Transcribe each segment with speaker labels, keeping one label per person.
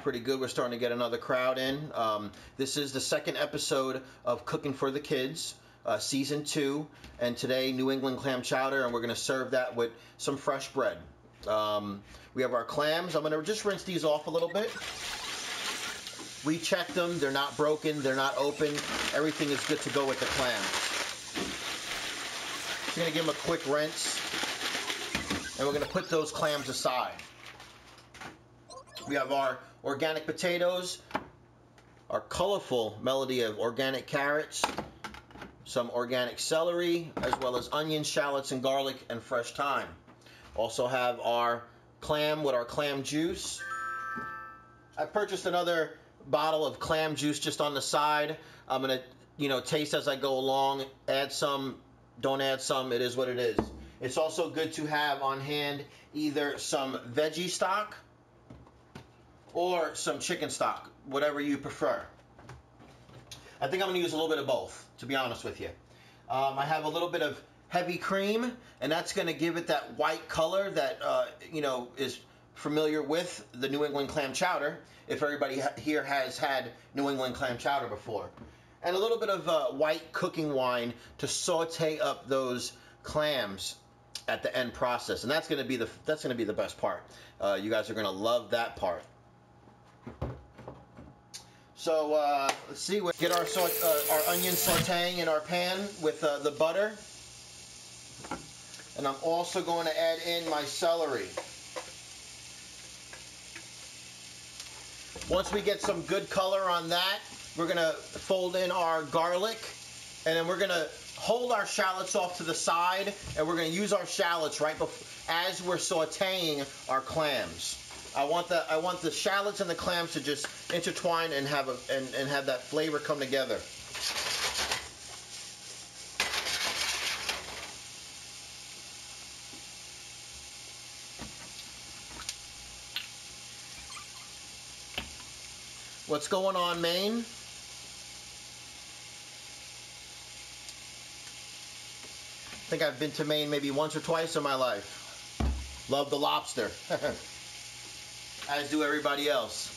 Speaker 1: pretty good. We're starting to get another crowd in. This is the second episode of Cooking for the Kids, Season 2. And today, New England Clam Chowder, and we're going to serve that with some fresh bread. We have our clams. I'm going to just rinse these off a little bit. We checked them. They're not broken. They're not open. Everything is good to go with the clams. Just going to give them a quick rinse. And we're going to put those clams aside. We have our organic potatoes, our colorful melody of organic carrots, some organic celery, as well as onions, shallots, and garlic, and fresh thyme. Also have our clam with our clam juice. I purchased another bottle of clam juice just on the side. I'm going to, taste as I go along. Add some, don't add some. It is what it is. It's also good to have on hand either some veggie stock or some chicken stock, whatever you prefer. I think I'm going to use a little bit of both, to be honest with you. I have a little bit of heavy cream, and that's going to give it that white color that, is familiar with the New England Clam Chowder, if everybody here has had New England Clam Chowder before. And a little bit of white cooking wine to saute up those clams at the end process, and that's going to be the best part. You guys are going to love that part. So let's see. We get our onion sautéing in our pan with the butter, and I'm also going to add in my celery. Once we get some good color on that, we're going to fold in our garlic, and then we're going to hold our shallots off to the side, and we're going to use our shallots right as we're sautéing our clams. I want the shallots and the clams to just intertwine and have that flavor come together. What's going on, Maine? I think I've been to Maine maybe once or twice in my life. Love the lobster. As do everybody else.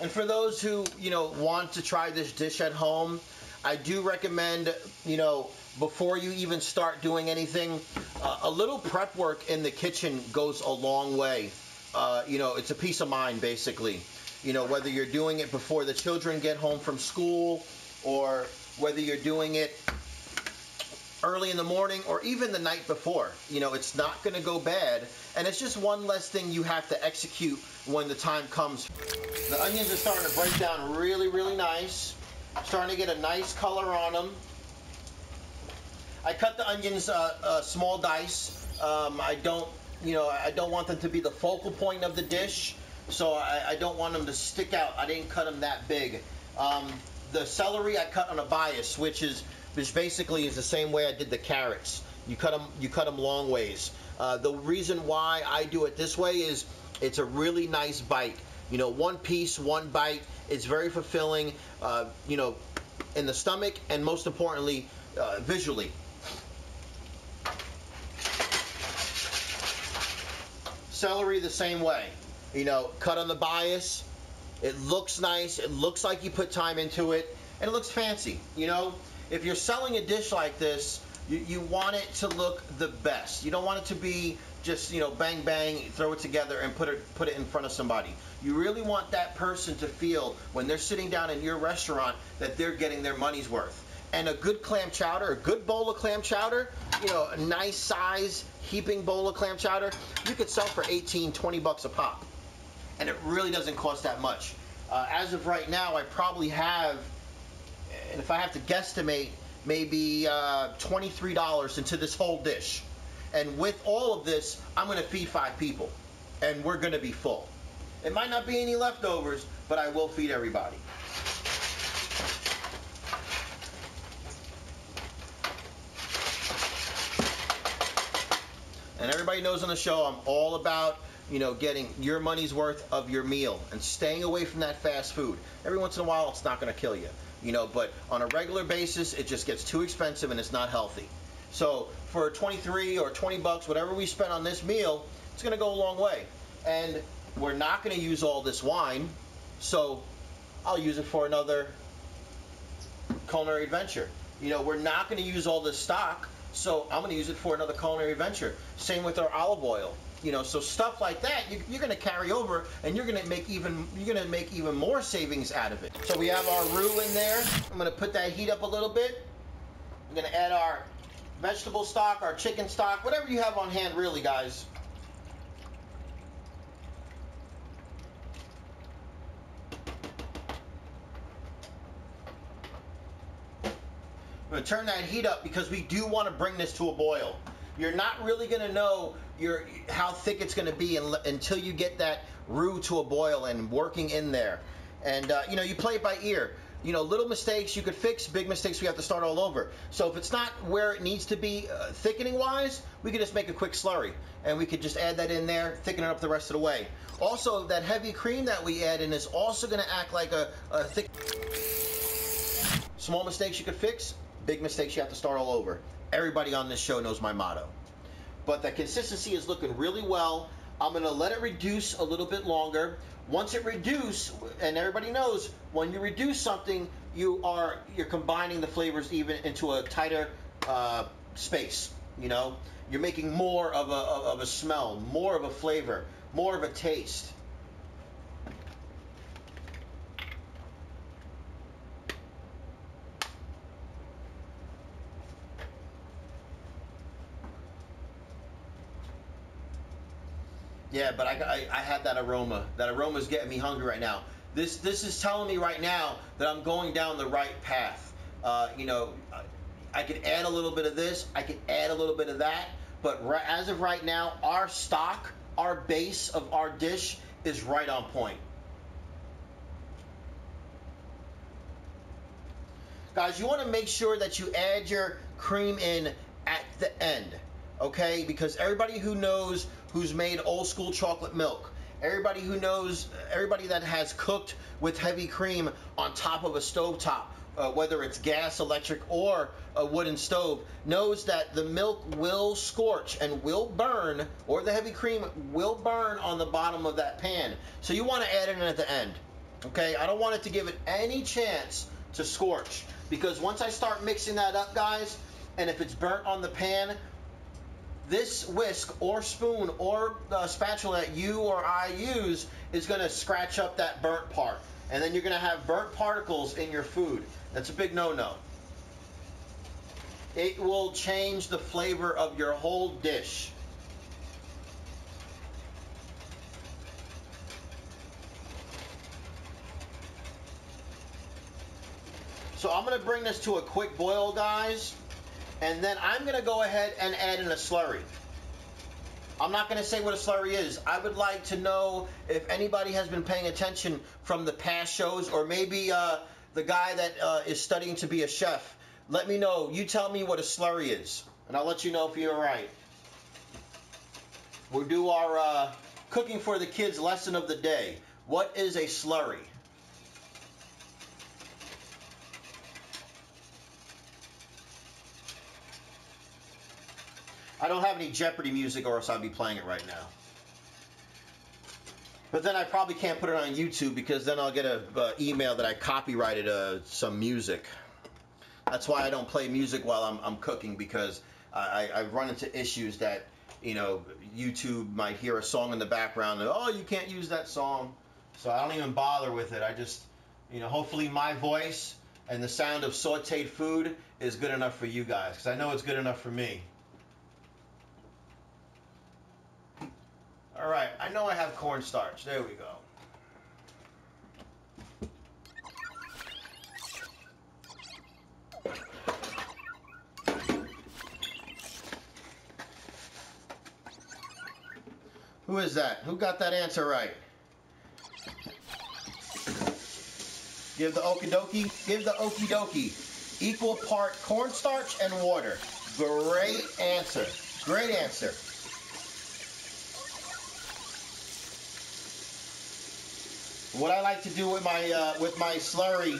Speaker 1: And for those who, want to try this dish at home, I do recommend, before you even start doing anything, a little prep work in the kitchen goes a long way. It's a peace of mind, basically. Whether you're doing it before the children get home from school, or whether you're doing it early in the morning or even the night before. It's not going to go bad, and it's just one less thing you have to execute when the time comes. The onions are starting to break down really, really nice. Starting to get a nice color on them. I cut the onions small dice. I don't want them to be the focal point of the dish, so I don't want them to stick out. I didn't cut them that big. The celery I cut on a bias, which basically is the same way I did the carrots. You cut them long ways. The reason why I do it this way is it's a really nice bite. One piece, one bite. It's very fulfilling, in the stomach, and most importantly, visually. Celery the same way. Cut on the bias. It looks nice. It looks like you put time into it, and it looks fancy. If you're selling a dish like this, you want it to look the best. You don't want it to be just, bang, bang, throw it together and put it in front of somebody. You really want that person to feel, when they're sitting down in your restaurant, that they're getting their money's worth. And a good clam chowder, a good bowl of clam chowder, a nice size heaping bowl of clam chowder, you could sell for 18, 20 bucks a pop. And it really doesn't cost that much. As of right now, I probably have, and if I have to guesstimate, maybe $23 into this whole dish. And with all of this, I'm going to feed 5 people. And we're going to be full. It might not be any leftovers, but I will feed everybody. And everybody knows on the show I'm all about, you know, getting your money's worth of your meal and staying away from that fast food. Every once in a while, it's not going to kill you, you know, but on a regular basis, it just gets too expensive and it's not healthy. So for 23 or 20 bucks, whatever we spend on this meal, it's going to go a long way. And we're not going to use all this wine, so I'll use it for another culinary adventure. You know, we're not going to use all this stock, so I'm going to use it for another culinary adventure. Same with our olive oil. You know, so stuff like that, you're going to carry over, and you're going to make even more savings out of it. So we have our roux in there. I'm going to put that heat up a little bit. I'm going to add our vegetable stock, our chicken stock, whatever you have on hand, really, guys. I'm going to turn that heat up because we do want to bring this to a boil. You're not really going to know how thick it's going to be until you get that roux to a boil and working in there. And, you know, you play it by ear. You know, little mistakes you could fix, big mistakes we have to start all over. So if it's not where it needs to be thickening-wise, we could just make a quick slurry. And we could just add that in there, thicken it up the rest of the way. Also, that heavy cream that we add in is also going to act like a thick... Small mistakes you could fix, big mistakes you have to start all over. Everybody on this show knows my motto. But the consistency is looking really well. I'm going to let it reduce a little bit longer. Once it reduces, and everybody knows, when you reduce something, you're combining the flavors even into a tighter space. You know, you're making more of a smell, more of a flavor, more of a taste. Yeah, but I have that aroma. That aroma is getting me hungry right now. This is telling me right now that I'm going down the right path. You know, I could add a little bit of this. I could add a little bit of that. But as of right now, our stock, our base of our dish is right on point. Guys, you want to make sure that you add your cream in at the end. Okay, because everybody who knows who's made old school chocolate milk, everybody who knows, everybody that has cooked with heavy cream on top of a stovetop, whether it's gas, electric, or a wooden stove, knows that the milk will scorch and will burn, or the heavy cream will burn on the bottom of that pan. So you want to add it in at the end. Okay, I don't want it to give it any chance to scorch, because once I start mixing that up, guys, and if it's burnt on the pan, this whisk or spoon or spatula that you or I use is going to scratch up that burnt part. And then you're going to have burnt particles in your food. That's a big no-no. It will change the flavor of your whole dish. So I'm going to bring this to a quick boil, guys. And then I'm going to go ahead and add in a slurry. I'm not going to say what a slurry is. I would like to know if anybody has been paying attention from the past shows, or maybe the guy that is studying to be a chef. Let me know. You tell me what a slurry is, and I'll let you know if you're right. We'll do our cooking for the kids lesson of the day. What is a slurry? I don't have any Jeopardy music, or else I'd be playing it right now. But then I probably can't put it on YouTube, because then I'll get an email that I copyrighted some music. That's why I don't play music while I'm cooking, because I run into issues that, you know, YouTube might hear a song in the background and, oh, you can't use that song. So I don't even bother with it. I just, you know, hopefully my voice and the sound of sauteed food is good enough for you guys, because I know it's good enough for me. All right, I know I have cornstarch. There we go. Who is that? Who got that answer right? Give the okie dokie. Give the okie dokie. Equal part cornstarch and water. Great answer. Great answer. What I like to do with my slurry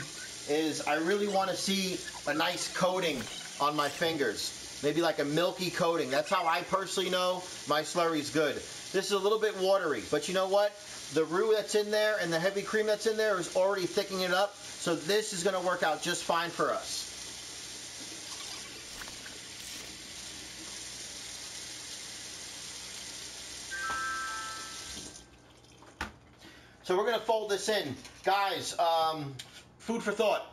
Speaker 1: is I really want to see a nice coating on my fingers. Maybe like a milky coating. That's how I personally know my slurry's good. This is a little bit watery, but you know what? The roux that's in there and the heavy cream that's in there is already thickening it up, so this is going to work out just fine for us. So we're going to fold this in. Guys, food for thought.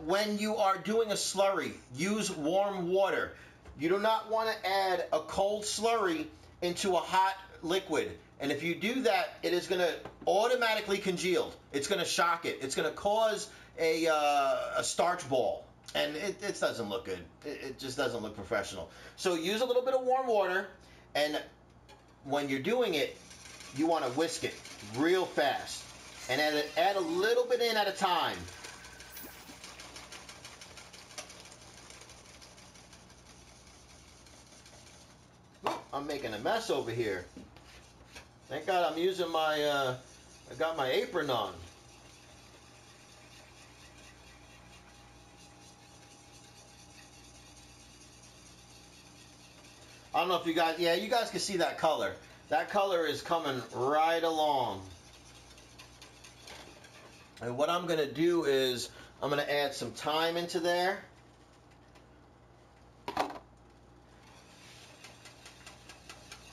Speaker 1: When you are doing a slurry, use warm water. You do not want to add a cold slurry into a hot liquid. And if you do that, it is going to automatically congeal. It's going to shock it. It's going to cause a starch ball. And it doesn't look good. It just doesn't look professional. So use a little bit of warm water. And when you're doing it, you want to whisk it real fast. And add a little bit in at a time. I'm making a mess over here. Thank God I'm using my, I got my apron on. I don't know if you guys, yeah, you guys can see that color. That color is coming right along. And what I'm going to do is I'm going to add some thyme into there.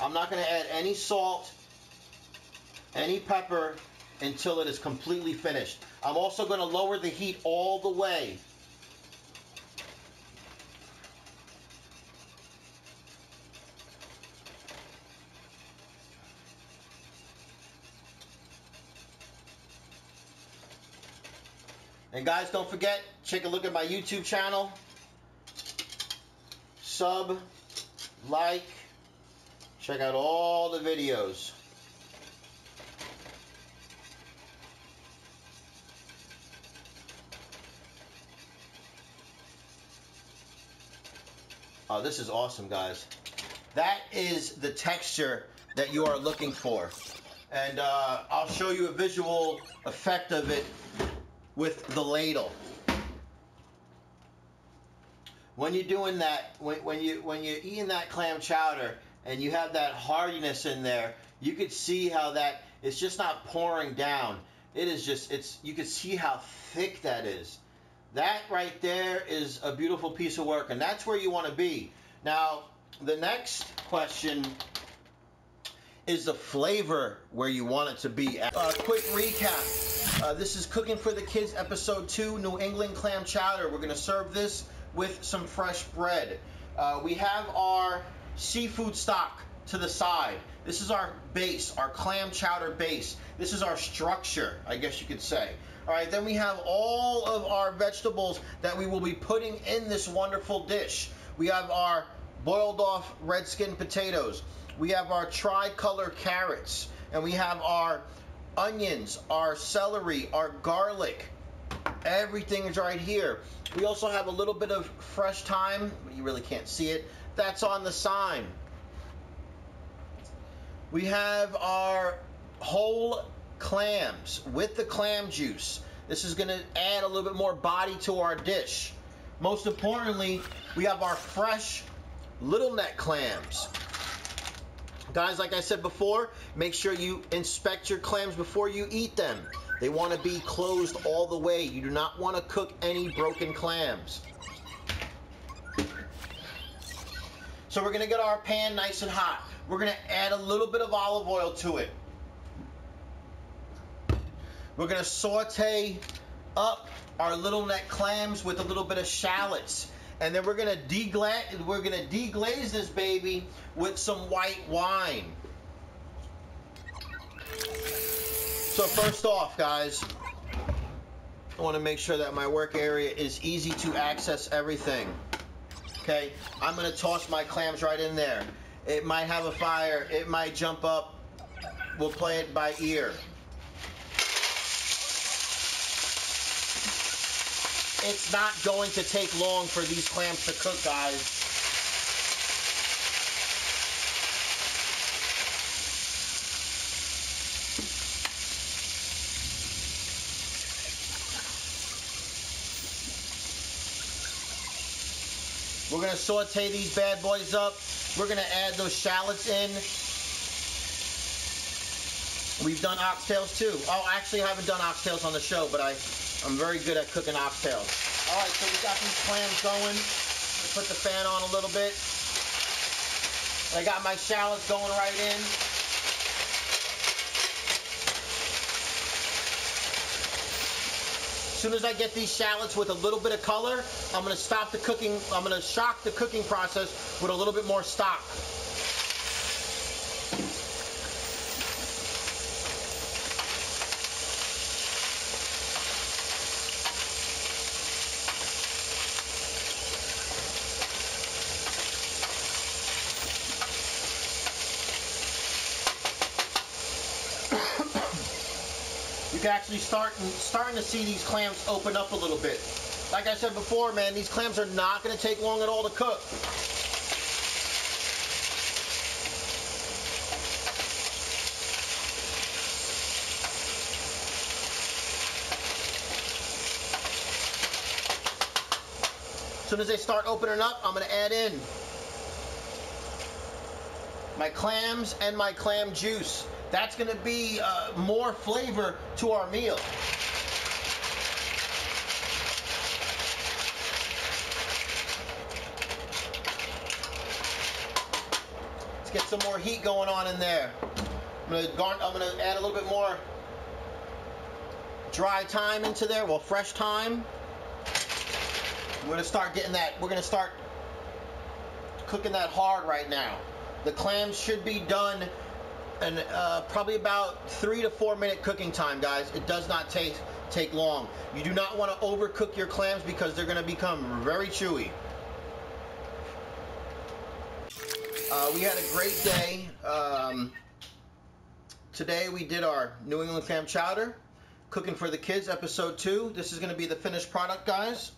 Speaker 1: I'm not going to add any salt, any pepper until it is completely finished. I'm also going to lower the heat all the way. And guys, don't forget, take a look at my YouTube channel. Sub, like, check out all the videos. Oh, this is awesome, guys. That is the texture that you are looking for. And I'll show you a visual effect of it with the ladle. When you're doing that, when you're eating that clam chowder and you have that hardiness in there, you could see how that it's just not pouring down. It is just you can see how thick that is. That right there is a beautiful piece of work, and that's where you want to be. Now, the next question is the flavor where you want it to be. Quick recap. This is Cooking for the Kids, Episode 2, New England Clam Chowder. We're going to serve this with some fresh bread. We have our seafood stock to the side. This is our base, our clam chowder base. This is our structure, I guess you could say. All right, then we have all of our vegetables that we will be putting in this wonderful dish. We have our boiled off red skin potatoes. We have our tricolor carrots. And we have our onions, our celery, our garlic. Everything is right here. We also have a little bit of fresh thyme. You really can't see it. That's on the side. We have our whole clams with the clam juice. This is going to add a little bit more body to our dish. Most importantly, we have our fresh little neck clams. Guys, like I said before, make sure you inspect your clams before you eat them. They want to be closed all the way. You do not want to cook any broken clams. So we're going to get our pan nice and hot. We're going to add a little bit of olive oil to it. We're going to saute up our little neck clams with a little bit of shallots. And then we're going to deglaze this baby with some white wine. So first off, guys, I want to make sure that my work area is easy to access everything. Okay, I'm going to toss my clams right in there. It might have a fire. It might jump up. We'll play it by ear. It's not going to take long for these clams to cook, guys. We're going to saute these bad boys up. We're going to add those shallots in. We've done oxtails too. Oh, actually I haven't done oxtails on the show, but I'm very good at cooking oxtails. All right, so we got these clams going. Put the fan on a little bit. I got my shallots going right in. As soon as I get these shallots with a little bit of color, I'm going to stop the cooking. I'm going to shock the cooking process with a little bit more stock. You can actually starting to see these clams open up a little bit. Like I said before, man, these clams are not going to take long at all to cook. As soon as they start opening up, I'm going to add in my clams and my clam juice. That's going to be more flavor to our meal. Let's get some more heat going on in there. I'm going to add a little bit more dry thyme into there, well, fresh thyme. We're going to start getting that, we're going to start cooking that hard right now. The clams should be done in probably about 3 to 4 minute cooking time, guys. It does not take long. You do not want to overcook your clams because they're going to become very chewy. We had a great day. Today we did our New England Clam Chowder, Cooking for the Kids, episode 2. This is going to be the finished product, guys.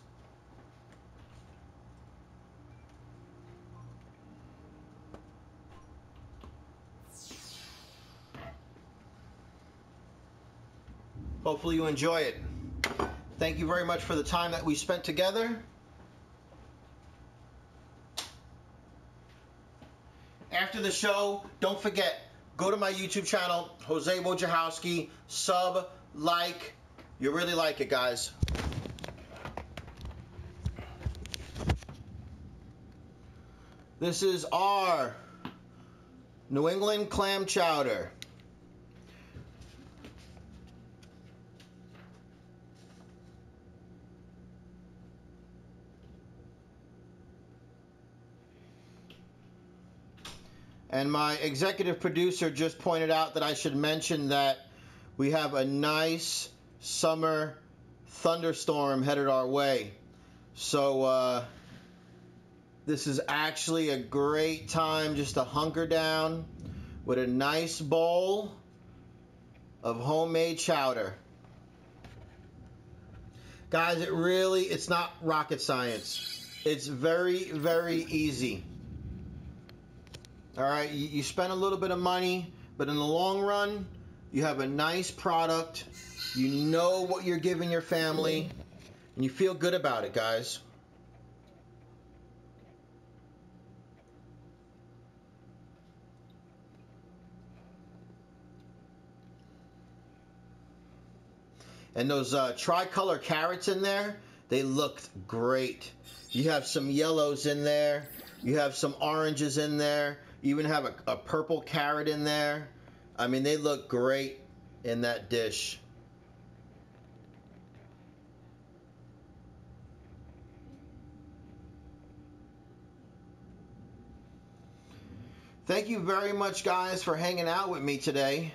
Speaker 1: Hopefully you enjoy it. Thank you very much for the time that we spent together. After the show, don't forget, go to my YouTube channel, Jose Wojciechowski, sub, like. You really like it, guys. This is our New England Clam Chowder. And my executive producer just pointed out that I should mention that we have a nice summer thunderstorm headed our way. So this is actually a great time just to hunker down with a nice bowl of homemade chowder. Guys, it's not rocket science. It's very, very easy. All right, you spend a little bit of money, but in the long run, you have a nice product. You know what you're giving your family, and you feel good about it, guys. And those tricolor carrots in there, they looked great. You have some yellows in there. You have some oranges in there. You even have a purple carrot in there. I mean, they look great in that dish. Thank you very much, guys, for hanging out with me today.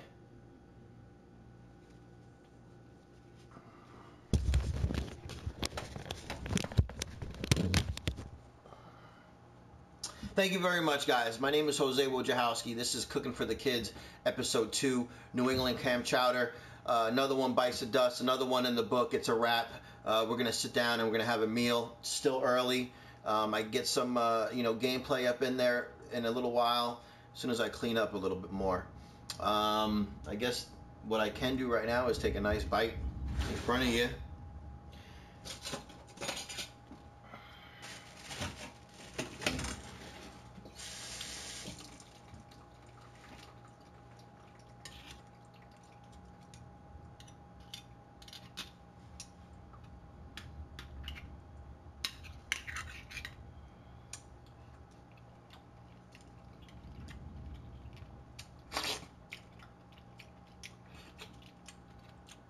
Speaker 1: Thank you very much, guys. My name is Jose Wojciechowski. This is Cooking for the Kids, Episode 2, New England Clam Chowder. Another one bites the dust, another one in the book. It's a wrap. We're going to sit down and we're going to have a meal. It's still early. I get some gameplay up in there in a little while, as soon as I clean up a little bit more. I guess what I can do right now is take a nice bite in front of you.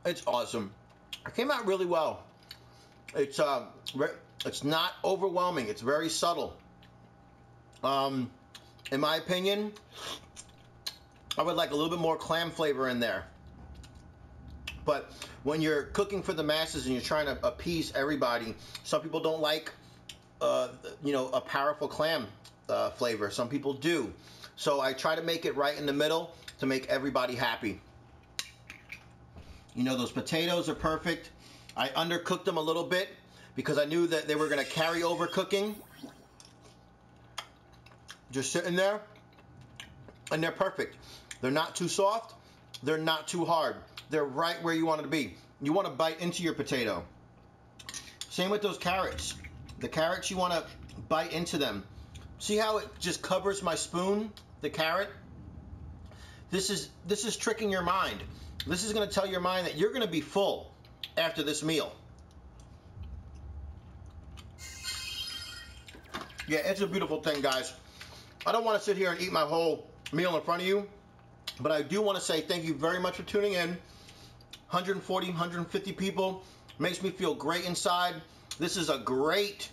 Speaker 1: It's awesome. It came out really well. It's not overwhelming. It's very subtle. In my opinion, I would like a little bit more clam flavor in there. But when you're cooking for the masses and you're trying to appease everybody, some people don't like, a powerful clam flavor. Some people do. So I try to make it right in the middle to make everybody happy. You know, those potatoes are perfect. I undercooked them a little bit because I knew that they were going to carry over cooking. Just sitting there, and they're perfect. They're not too soft. They're not too hard. They're right where you want it to be. You want to bite into your potato. Same with those carrots. The carrots, you want to bite into them. See how it just covers my spoon, the carrot? This is tricking your mind. This is going to tell your mind that you're going to be full after this meal. Yeah, it's a beautiful thing, guys. I don't want to sit here and eat my whole meal in front of you, but I do want to say thank you very much for tuning in. 140, 150 people. Makes me feel great inside. This is a great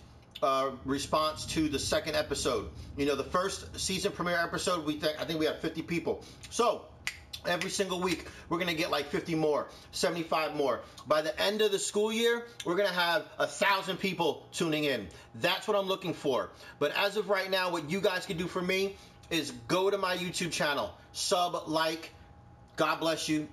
Speaker 1: response to the second episode. You know, the first season premiere episode, I think we had 50 people. So every single week, we're going to get like 50 more, 75 more. By the end of the school year, we're going to have 1,000 people tuning in. That's what I'm looking for. But as of right now, what you guys can do for me is go to my YouTube channel, sub, like. God bless you.